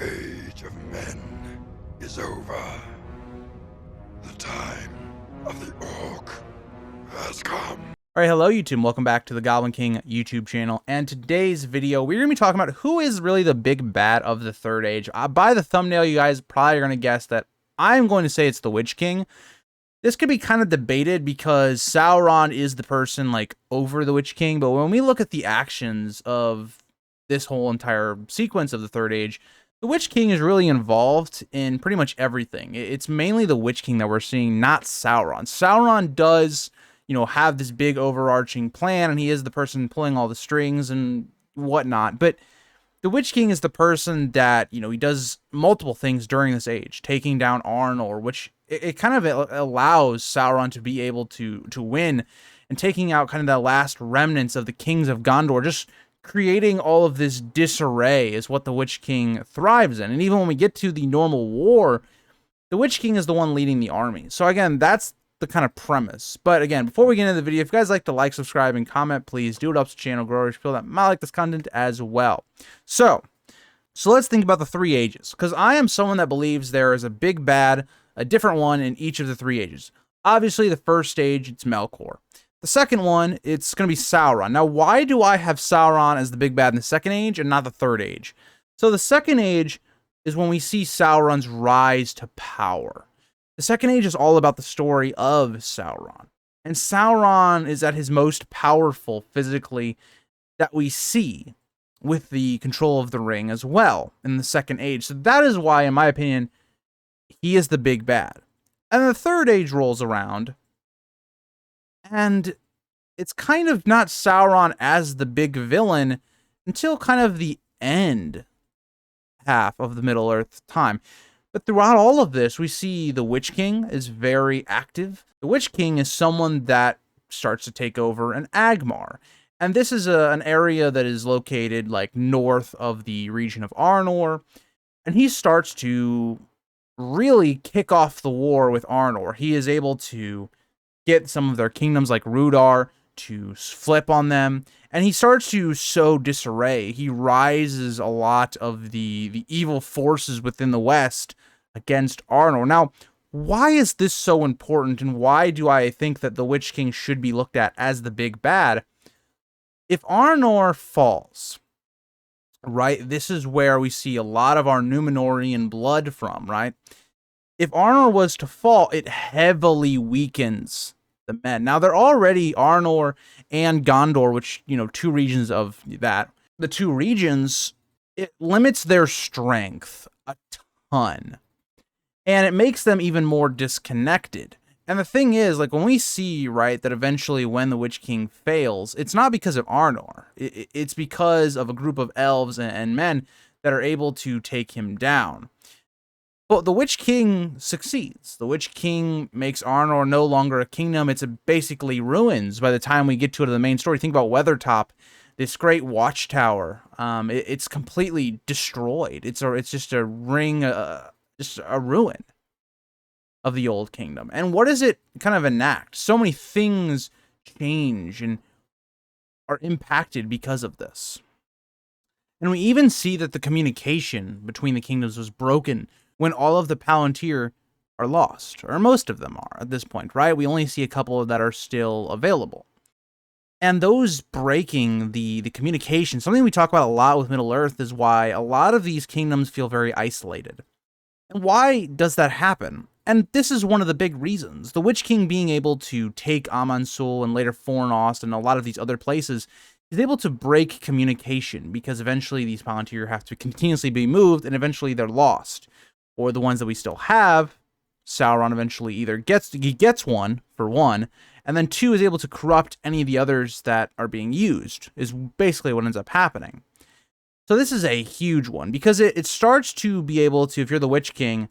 Age of Men is over. The time of the Orc has come. All right, hello YouTube, welcome back to the Goblin King YouTube channel, and today's video, we're going to be talking about who is really the big bad of the Third Age. By the thumbnail, you guys probably are going to guess that I'm going to say it's the Witch King. This could be kind of debated because Sauron is the person, like, over the Witch King, but when we look at the actions of this whole entire sequence of the Third Age, the Witch King is really involved in pretty much everything. It's mainly the Witch King that we're seeing, not Sauron. Sauron does, have this big overarching plan, and he is the person pulling all the strings and whatnot. But the Witch King is the person that, he does multiple things during this age, taking down Arnor, which it kind of allows Sauron to be able to win, and taking out kind of the last remnants of the kings of Gondor, just creating all of this disarray is what the Witch King thrives in. And even when we get to the normal war, the Witch King is the one leading the army. So again, that's the kind of premise. But again, before we get into the video, if you guys like to like, subscribe, and comment, please do. It helps the channel grow. If you feel that might like this content as well. So let's think about the three ages, because I am someone that believes there is a big bad, a different one in each of the three ages. Obviously, the first stage, it's Melkor. The second one, it's going to be Sauron. Now, why do I have Sauron as the big bad in the second age and not the third age? So the second age is when we see Sauron's rise to power. The second age is all about the story of Sauron. And Sauron is at his most powerful physically that we see, with the control of the ring as well in the second age. So that is why, in my opinion, he is the big bad. And the third age rolls around, and it's kind of not Sauron as the big villain until kind of the end half of the Middle-earth time. But throughout all of this, we see the Witch King is very active. The Witch King is someone that starts to take over an Angmar. And this is an area that is located like north of the region of Arnor. And he starts to really kick off the war with Arnor. He is able to get some of their kingdoms like Rudar to flip on them, and he starts to sow disarray. He rises a lot of the evil forces within the West against Arnor. Now, why is this so important, and why do I think that the Witch King should be looked at as the big bad? If Arnor falls, right, this is where we see a lot of our Númenórean blood from, right? If Arnor was to fall, it heavily weakens the men. Now, they're already Arnor and Gondor, which, two regions of that. The two regions, it limits their strength a ton. And it makes them even more disconnected. And the thing is, like, when we see, right, that eventually when the Witch King fails, it's not because of Arnor. It's because of a group of elves and men that are able to take him down. But the Witch King succeeds. The Witch King makes Arnor no longer a kingdom. It's basically ruins by the time we get to the main story. Think about Weathertop, this great watchtower. It's completely destroyed. It's just a ring, just a ruin of the old kingdom. And what does it kind of enact? So many things change and are impacted because of this. And we even see that the communication between the kingdoms was broken when all of the Palantir are lost, or most of them are at this point, right? We only see a couple that are still available. And those breaking the communication, something we talk about a lot with Middle-earth, is why a lot of these kingdoms feel very isolated. And why does that happen? And this is one of the big reasons. The Witch King being able to take Amansul and later Fornost and a lot of these other places is able to break communication, because eventually these Palantir have to continuously be moved, and eventually they're lost. Or the ones that we still have, Sauron eventually either gets one, for one, and then two, is able to corrupt any of the others that are being used, is basically what ends up happening. So this is a huge one, because it starts to be able to, if you're the Witch King,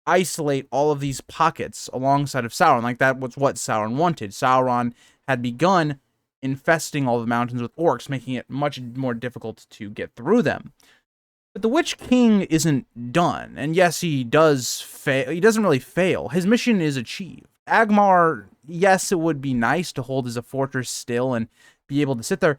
isolate all of these pockets alongside of Sauron. Like, that was what Sauron wanted. Sauron had begun infesting all the mountains with orcs, making it much more difficult to get through them. But the Witch King isn't done, and yes, he does fail. He doesn't really fail. His mission is achieved. Angmar, yes, it would be nice to hold as a fortress still and be able to sit there.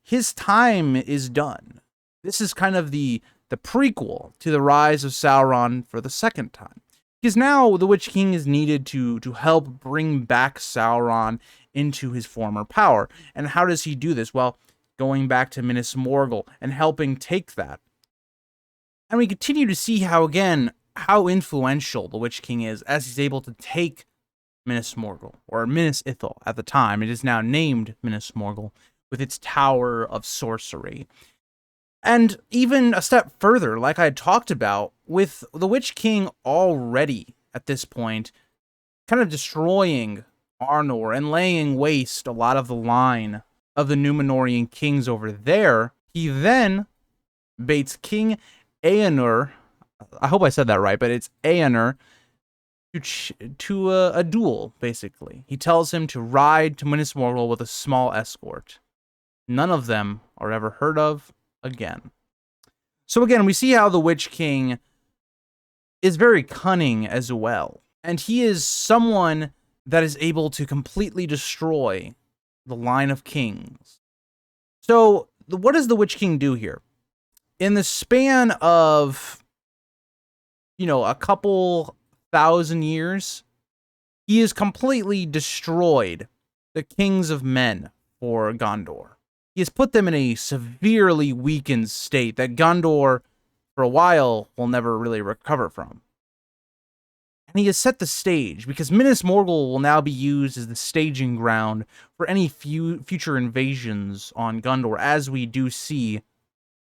His time is done. This is kind of the the prequel to the rise of Sauron for the second time. Because now the Witch King is needed to help bring back Sauron into his former power. And how does he do this? Well, going back to Minas Morgul and helping take that. And we continue to see how influential the Witch King is as he's able to take Minas Morgul, or Minas Ithil at the time. It is now named Minas Morgul, with its Tower of Sorcery. And even a step further, like I talked about, with the Witch King already, at this point, kind of destroying Arnor and laying waste a lot of the line of the Númenórean kings over there, he then baits King Eänir, I hope I said that right, but it's Eänir, to a duel, basically. He tells him to ride to Minas Morgul with a small escort. None of them are ever heard of again. So again, we see how the Witch King is very cunning as well. And he is someone that is able to completely destroy the line of kings. So what does the Witch King do here? In the span of, a couple 1,000 years, he has completely destroyed the kings of men for Gondor. He has put them in a severely weakened state that Gondor, for a while, will never really recover from. And he has set the stage, because Minas Morgul will now be used as the staging ground for any future invasions on Gondor, as we do see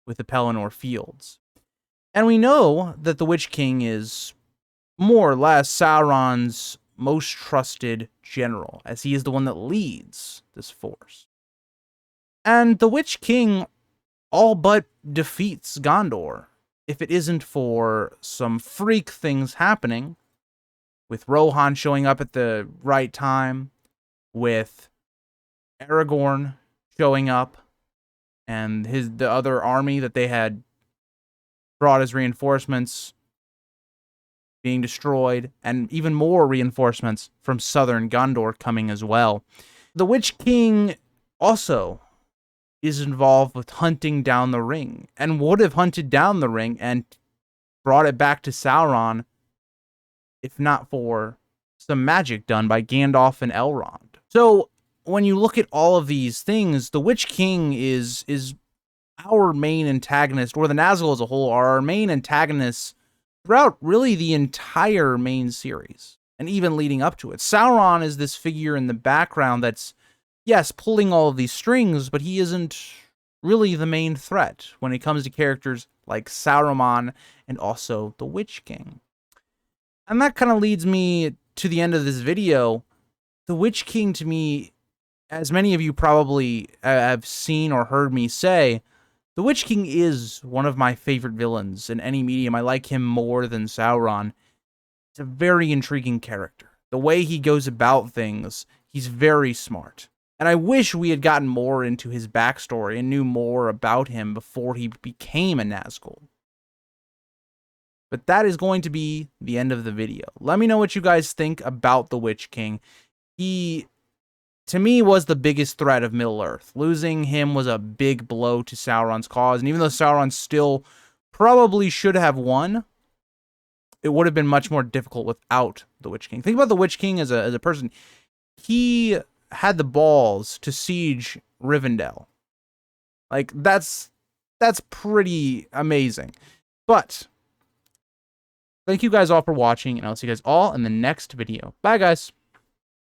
with the Pelennor Fields. And we know that the Witch King is more or less Sauron's most trusted general, as he is the one that leads this force. And the Witch King all but defeats Gondor, if it isn't for some freak things happening, with Rohan showing up at the right time, with Aragorn showing up, and the other army that they had brought as reinforcements being destroyed, and even more reinforcements from southern Gondor coming as well. The Witch King also is involved with hunting down the ring, and would have hunted down the ring and brought it back to Sauron if not for some magic done by Gandalf and Elrond. So when you look at all of these things, the Witch King is our main antagonist, or the Nazgul as a whole are our main antagonists throughout really the entire main series, and even leading up to it. Sauron is this figure in the background that's, yes, pulling all of these strings, but he isn't really the main threat when it comes to characters like Saruman and also the Witch King. And that kind of leads me to the end of this video. The Witch King, to me, as many of you probably have seen or heard me say, the Witch King is one of my favorite villains in any medium. I like him more than Sauron. He's a very intriguing character. The way he goes about things, he's very smart. And I wish we had gotten more into his backstory and knew more about him before he became a Nazgul. But that is going to be the end of the video. Let me know what you guys think about the Witch King. He, to me, was the biggest threat of Middle-earth. Losing him was a big blow to Sauron's cause. And even though Sauron still probably should have won, it would have been much more difficult without the Witch King. Think about the Witch King as a person. He had the balls to siege Rivendell. Like, that's pretty amazing. But thank you guys all for watching, and I'll see you guys all in the next video. Bye, guys.